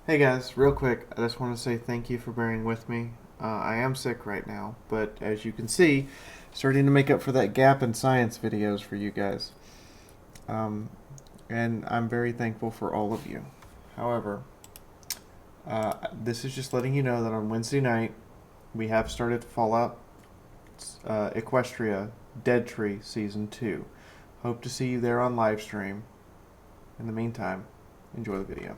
Hey guys, real quick, I just want to say thank you for bearing with me. I am sick right now, but as you can see, starting to make up for that gap in science videos for you guys. Um, and I'm very thankful for all of you. However, this is just letting you know that on Wednesday night, we have started Fallout Equestria Dead Tree Season 2. Hope to see you there on live stream. In the meantime, enjoy the video.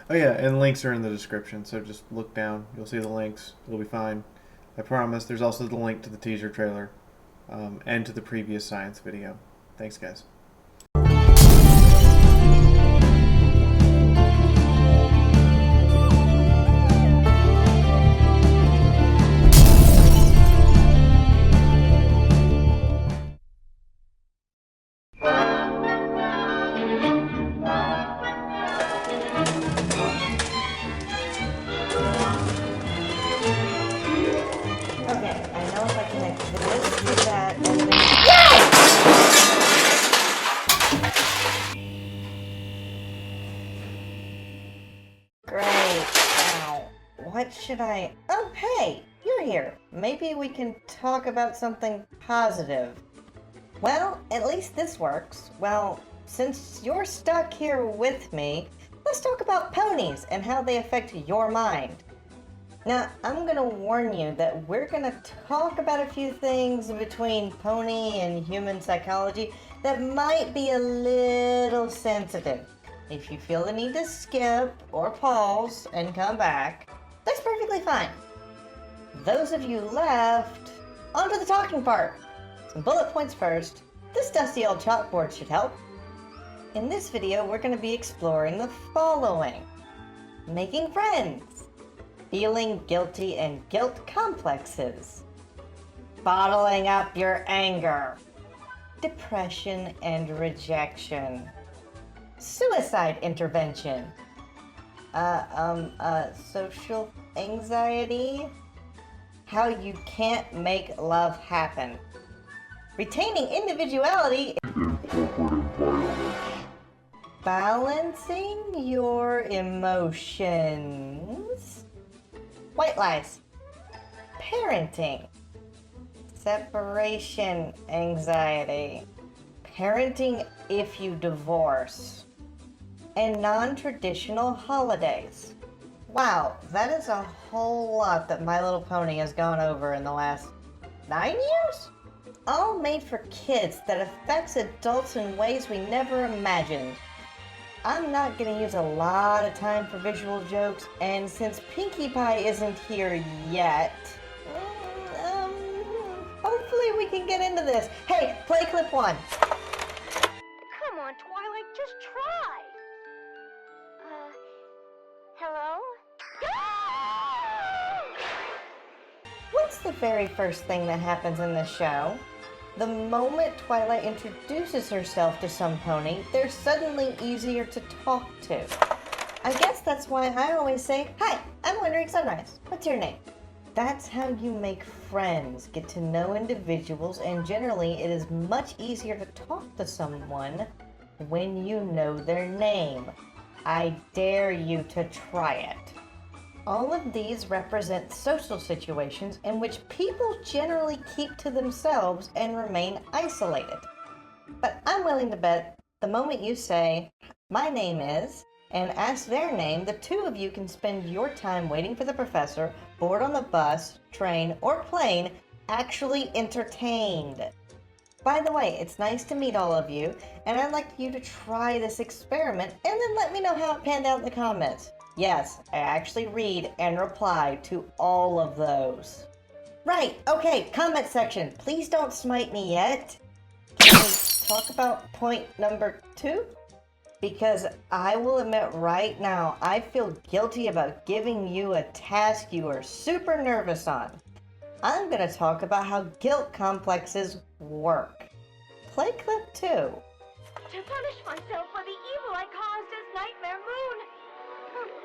Oh yeah, and links are in the description, so just look down. You'll see the links. It'll be fine. I promise. There's also the link to the teaser trailer and to the previous science video. Thanks, guys. Okay, I know if I connect this to that and then... Great. Now, what should I... Oh, hey, you're here. Maybe we can talk about something positive. Well, at least this works. Well, since you're stuck here with me, let's talk about ponies and how they affect your mind. Now, I'm gonna warn you that we're gonna talk about a few things between pony and human psychology that might be a little sensitive. If you feel the need to skip or pause and come back, that's perfectly fine. Those of you left, on to the talking part. Some bullet points first. This dusty old chalkboard should help. In this video, we're gonna be exploring the following: making friends, feeling guilty and guilt complexes, bottling up your anger, depression and rejection, suicide intervention, social anxiety, how you can't make love happen, retaining individuality, balancing your emotions, white lies, parenting, separation anxiety, parenting if you divorce, and non-traditional holidays. Wow, that is a whole lot that My Little Pony has gone over in the last 9 years? All made for kids that affects adults in ways we never imagined. I'm not going to use a lot of time for visual jokes, and since Pinkie Pie isn't here yet, hopefully we can get into this. Hey, play clip 1. Come on, Twilight, just try. Hello? What's the very first thing that happens in the show? The moment Twilight introduces herself to some pony, they're suddenly easier to talk to. I guess that's why I always say, "Hi, I'm Wandering Sunrise. What's your name?" That's how you make friends, get to know individuals, and generally it is much easier to talk to someone when you know their name. I dare you to try it. All of these represent social situations in which people generally keep to themselves and remain isolated. But I'm willing to bet the moment you say, "My name is," and ask their name, the two of you can spend your time waiting for the professor, bored on the bus, train, or plane, actually entertained. By the way, it's nice to meet all of you, and I'd like you to try this experiment and then let me know how it panned out in the comments. Yes, I actually read and reply to all of those. Right, okay, comment section. Please don't smite me yet. Can we talk about point number 2? Because I will admit right now, I feel guilty about giving you a task you are super nervous on. I'm going to talk about how guilt complexes work. Play clip 2. To punish myself for the evil I caused as Nightmare Moon.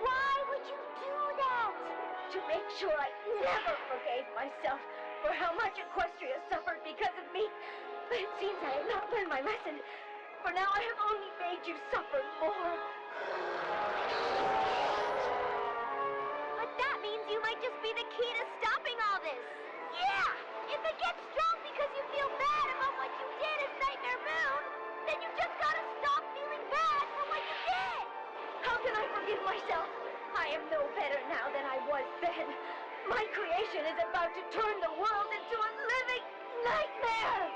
Why would you do that? To make sure I never forgave myself for how much Equestria suffered because of me. But it seems I have not learned my lesson. For now I have only made you suffer more. forgive myself. I am no better now than I was then. My creation is about to turn the world into a living nightmare.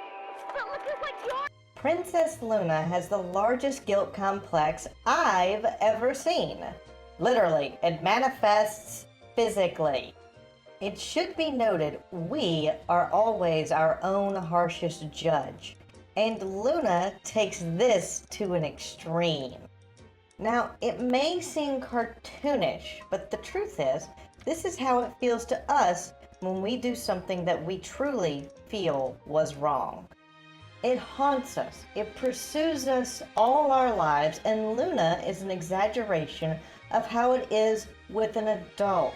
But look at what you're... Princess Luna has the largest guilt complex I've ever seen. Literally, it manifests physically. It should be noted, we are always our own harshest judge, and Luna takes this to an extreme. Now, it may seem cartoonish, but the truth is, this is how it feels to us when we do something that we truly feel was wrong. It haunts us, it pursues us all our lives, and Luna is an exaggeration of how it is with an adult.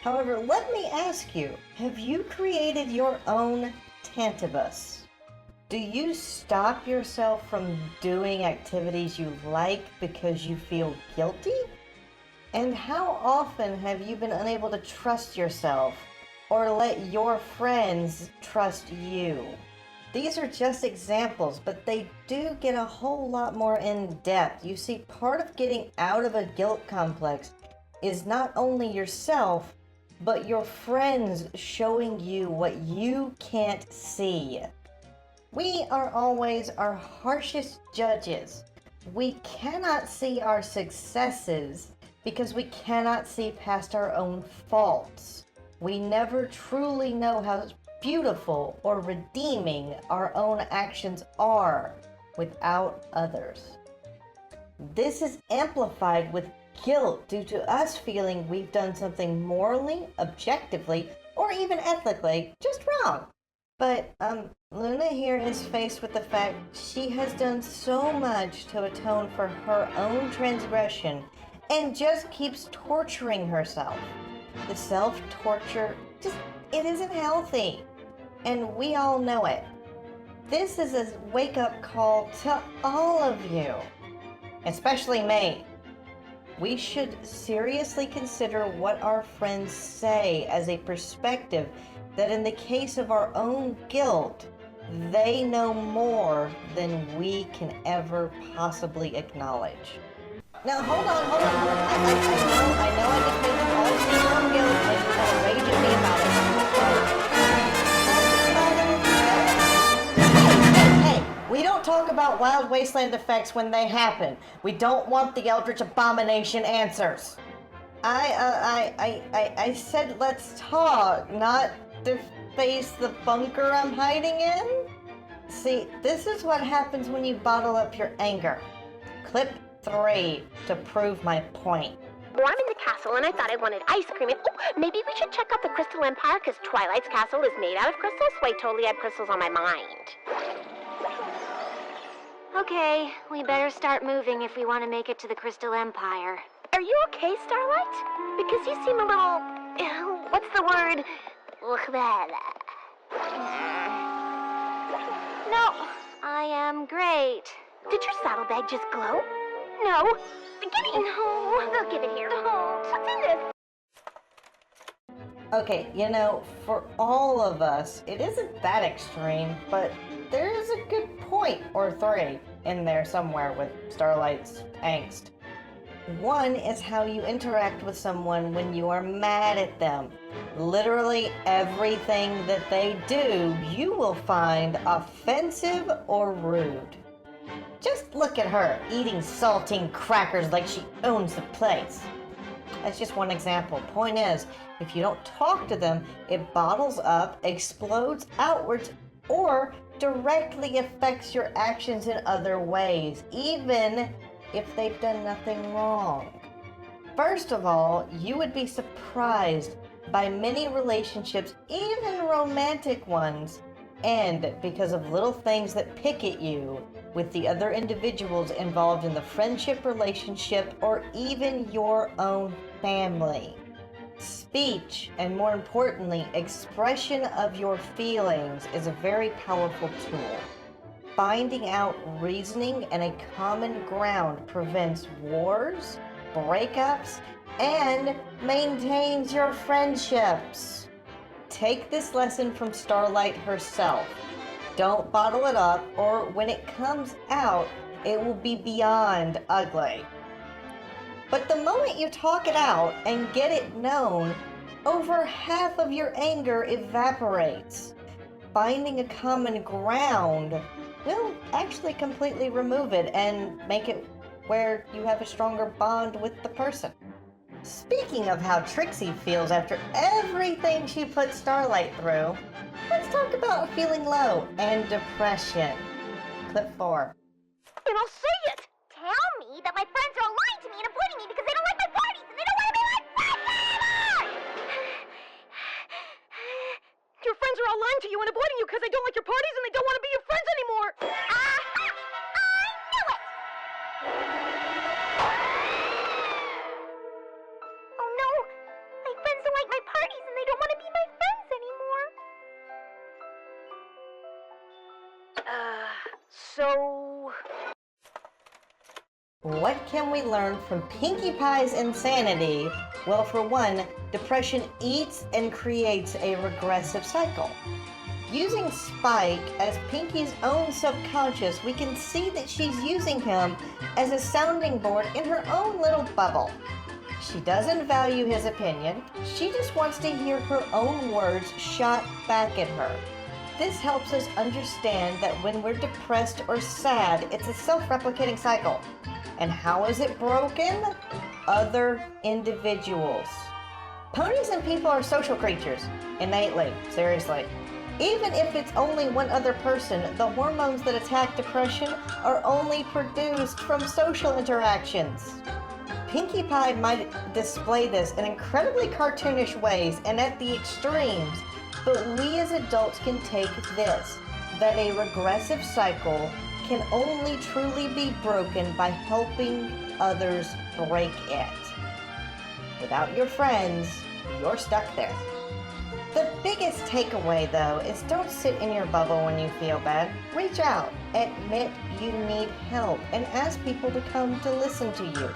However, let me ask you, have you created your own Tantibus? Do you stop yourself from doing activities you like because you feel guilty? And how often have you been unable to trust yourself or let your friends trust you? These are just examples, but they do get a whole lot more in depth. You see, part of getting out of a guilt complex is not only yourself, but your friends showing you what you can't see. We are always our harshest judges. We cannot see our successes because we cannot see past our own faults. We never truly know how beautiful or redeeming our own actions are without others. This is amplified with guilt due to us feeling we've done something morally, objectively, or even ethically just wrong. But Luna here is faced with the fact she has done so much to atone for her own transgression and just keeps torturing herself. The self-torture, it isn't healthy. And we all know it. This is a wake-up call to all of you, especially me. We should seriously consider what our friends say as a perspective that in the case of our own guilt, they know more than we can ever possibly acknowledge. Now, hold on. I know I just made you all see your own guilt and you kind of rage at me about it. Hey, we don't talk about wild wasteland effects when they happen. We don't want the Eldritch Abomination answers. I said let's talk, not deface the bunker I'm hiding in. See, this is what happens when you bottle up your anger. Clip 3 to prove my point. Well, I'm in the castle and I thought I wanted ice cream. And maybe we should check out the Crystal Empire because Twilight's castle is made out of crystals, so I totally have crystals on my mind. Okay, we better start moving if we want to make it to the Crystal Empire. Are you okay, Starlight? Because you seem a little... what's the word? No, I am great. Did your saddlebag just glow? No. Give it. No. They'll give it here. No. What's in this? Okay, you know, for all of us, it isn't that extreme, but there is a good point or 3 in there somewhere with Starlight's angst. One is how you interact with someone when you are mad at them. Literally everything that they do, you will find offensive or rude. Just look at her, eating saltine crackers like she owns the place. That's just one example. Point is, if you don't talk to them, it bottles up, explodes outwards, or directly affects your actions in other ways, even if they've done nothing wrong. First of all, you would be surprised by many relationships, even romantic ones, end because of little things that pick at you with the other individuals involved in the friendship, relationship, or even your own family. Speech, and more importantly, expression of your feelings is a very powerful tool. Finding out reasoning and a common ground prevents wars, breakups, and maintains your friendships. Take this lesson from Starlight herself. Don't bottle it up, or when it comes out, it will be beyond ugly. But the moment you talk it out and get it known, over half of your anger evaporates. Finding a common ground will actually completely remove it and make it where you have a stronger bond with the person. Speaking of how Trixie feels after everything she put Starlight through, let's talk about feeling low and depression. Clip 4. And I'll say it! Tell me that my friends are all lying to me and avoiding me because they don't like my parties and they don't want to be my friends anymore! Your friends are all lying to you and avoiding you because they don't like your parties and they don't want to be your friends anymore! I knew it! Oh no! My friends don't like my parties and they don't want to be my friends anymore! So... What can we learn from Pinkie Pie's insanity? Well, for one, depression eats and creates a regressive cycle. Using Spike as Pinkie's own subconscious, we can see that she's using him as a sounding board in her own little bubble. She doesn't value his opinion. She just wants to hear her own words shot back at her. This helps us understand that when we're depressed or sad, it's a self-replicating cycle. And how is it broken? Other individuals. Ponies and people are social creatures, innately, seriously. Even if it's only one other person, the hormones that attack depression are only produced from social interactions. Pinkie Pie might display this in incredibly cartoonish ways and at the extremes, but we as adults can take this, that a regressive cycle can only truly be broken by helping others break it. Without your friends, you're stuck there. The biggest takeaway, though, is don't sit in your bubble when you feel bad. Reach out, admit you need help, and ask people to come to listen to you,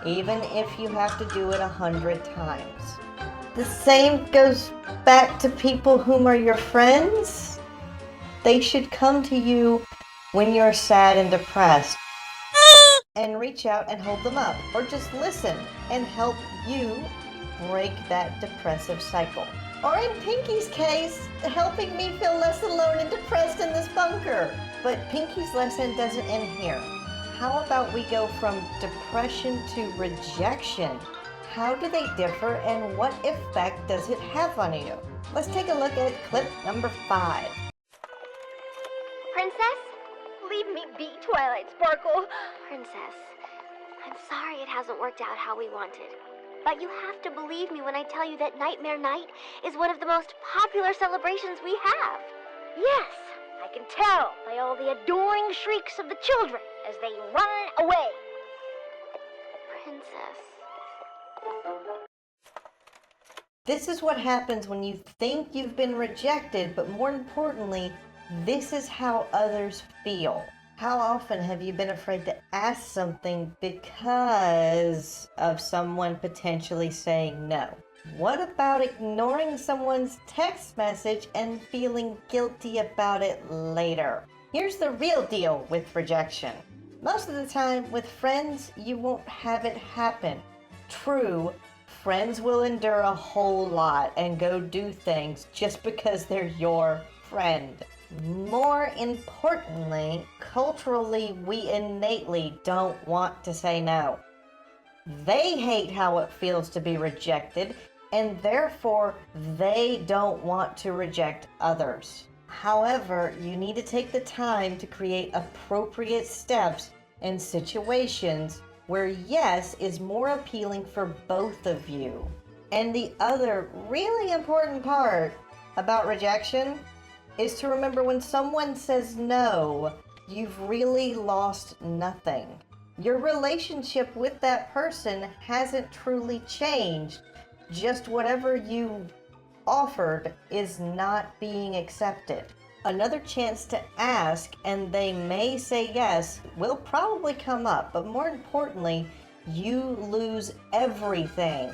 even if you have to do it 100 times. The same goes back to people whom are your friends. They should come to you when you're sad and depressed and reach out and hold them up, or just listen and help you break that depressive cycle. Or in Pinkie's case, helping me feel less alone and depressed in this bunker. But Pinkie's lesson doesn't end here. How about we go from depression to rejection? How do they differ and what effect does it have on you? Let's take a look at clip number 5. Princess? Leave me be, Twilight Sparkle. Princess, I'm sorry it hasn't worked out how we wanted. But you have to believe me when I tell you that Nightmare Night is one of the most popular celebrations we have. Yes, I can tell by all the adoring shrieks of the children as they run away. Princess. This is what happens when you think you've been rejected, but more importantly, this is how others feel. How often have you been afraid to ask something because of someone potentially saying no? What about ignoring someone's text message and feeling guilty about it later? Here's the real deal with rejection. Most of the time, with friends, you won't have it happen. True, friends will endure a whole lot and go do things just because they're your friend. More importantly, culturally, we innately don't want to say no. They hate how it feels to be rejected, and therefore, they don't want to reject others. However, you need to take the time to create appropriate steps in situations where yes is more appealing for both of you. And the other really important part about rejection is to remember when someone says no, you've really lost nothing. Your relationship with that person hasn't truly changed. Just whatever you offered is not being accepted. Another chance to ask, and they may say yes, will probably come up, but more importantly, you lose everything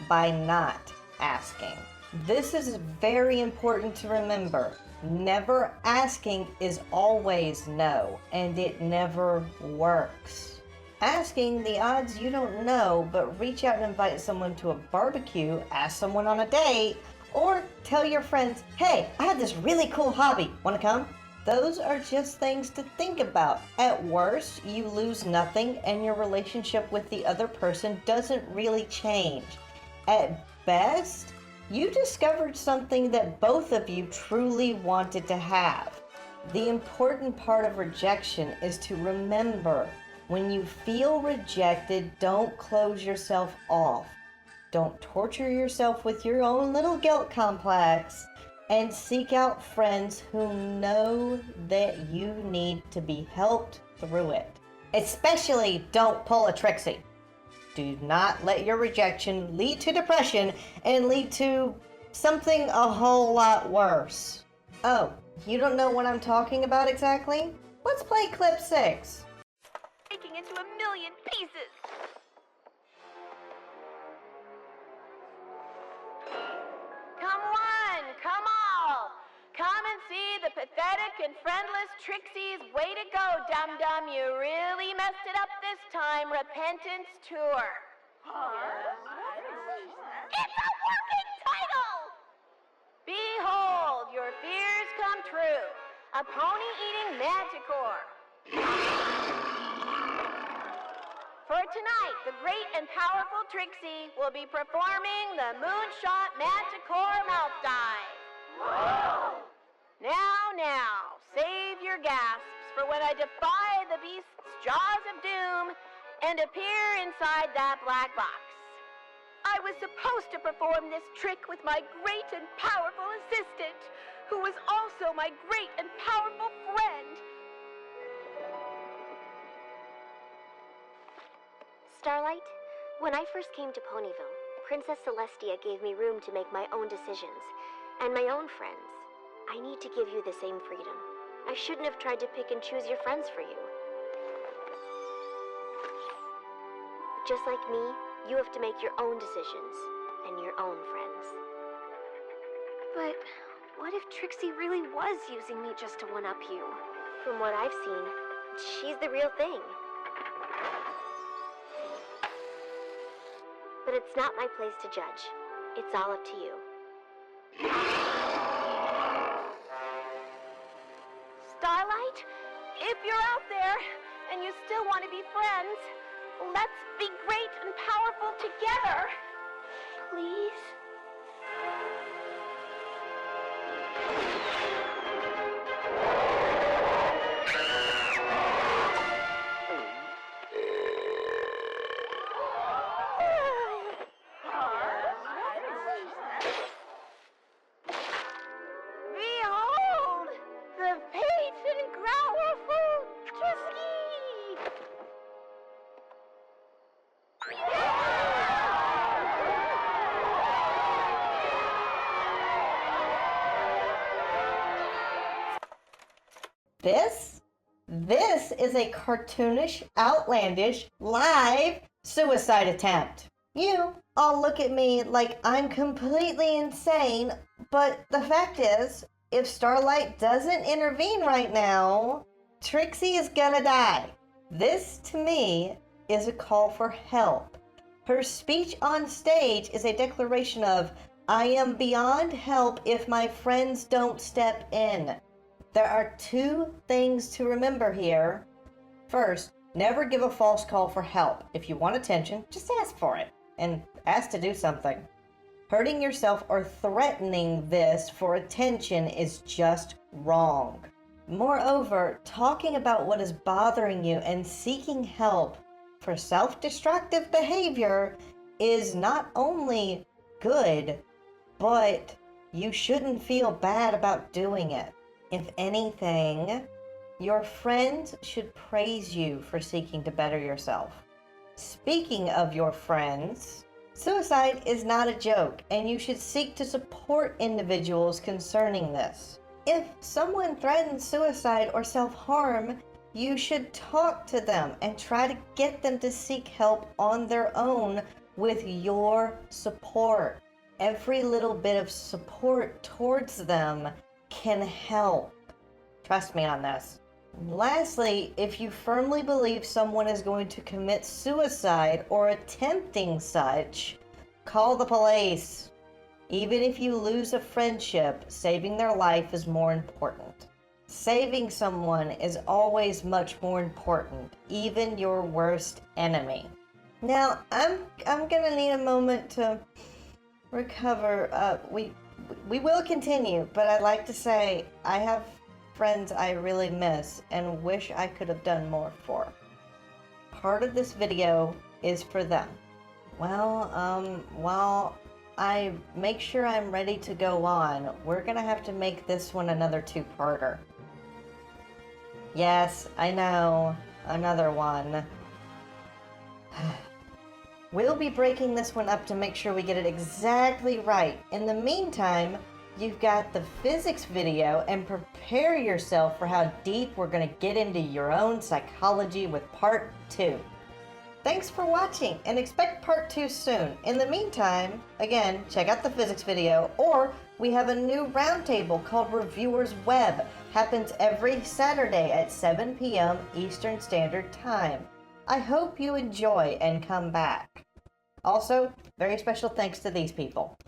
by not asking. This is very important to remember. Never asking is always no, and it never works. asking the odds you don't know, but reach out and invite someone to a barbecue, ask someone on a date, or tell your friends, hey, I have this really cool hobby, wanna come? Those are just things to think about. At worst, you lose nothing and your relationship with the other person doesn't really change. At best, you discovered something that both of you truly wanted to have. The important part of rejection is to remember, when you feel rejected, don't close yourself off. Don't torture yourself with your own little guilt complex, and seek out friends who know that you need to be helped through it. Especially don't pull a Trixie. Do not let your rejection lead to depression and lead to something a whole lot worse. Oh, you don't know what I'm talking about exactly? Let's play clip 6. Breaking into a million pieces. Come one, come all. Come and see the pathetic and friendless Trixie's way to go, dum-dum. You really messed it up this time. Repentance Tour. It's a working title! Behold, your fears come true. A pony-eating manticore. For tonight, the great and powerful Trixie will be performing the Moonshot Manticore Mouth Dive. Now, save your gasps for when I defy the beast's jaws of doom and appear inside that black box. I was supposed to perform this trick with my great and powerful assistant, who was also my great and powerful friend. Starlight, when I first came to Ponyville, Princess Celestia gave me room to make my own decisions and my own friends. I need to give you the same freedom. I shouldn't have tried to pick and choose your friends for you. Just like me, you have to make your own decisions and your own friends. But what if Trixie really was using me just to one-up you? From what I've seen, she's the real thing. But it's not my place to judge. It's all up to you. Starlight, if you're out there and you still want to be friends, let's be great and powerful together. Please? Behold, the fate and powerful Trixie! This is a cartoonish, outlandish, live suicide attempt. You all look at me like I'm completely insane, but the fact is, if Starlight doesn't intervene right now, Trixie is gonna die. This, to me, is a call for help. Her speech on stage is a declaration of, I am beyond help if my friends don't step in. There are two things to remember here. First, never give a false call for help. If you want attention, just ask for it, and ask to do something. Hurting yourself or threatening this for attention is just wrong. Moreover, talking about what is bothering you and seeking help for self-destructive behavior is not only good, but you shouldn't feel bad about doing it. If anything, your friends should praise you for seeking to better yourself. Speaking of your friends, suicide is not a joke, and you should seek to support individuals concerning this. If someone threatens suicide or self-harm, you should talk to them and try to get them to seek help on their own with your support. Every little bit of support towards them can help. Trust me on this. Lastly, if you firmly believe someone is going to commit suicide or attempting such, call the police. Even if you lose a friendship, saving their life is more important. Saving someone is always much more important, even your worst enemy. Now, I'm gonna need a moment to recover. We will continue, but I'd like to say I have friends I really miss and wish I could have done more for. Part of this video is for them. Well, while I make sure I'm ready to go on, we're gonna have to make this one another two-parter. Yes, I know, another one. We'll be breaking this one up to make sure we get it exactly right. In the meantime, you've got the physics video, and prepare yourself for how deep we're going to get into your own psychology with part 2. Thanks for watching, and expect part 2 soon. In the meantime, again, check out the physics video, or we have a new roundtable called Reviewers Web. Happens every Saturday at 7 p.m. Eastern Standard Time. I hope you enjoy and come back. Also, very special thanks to these people.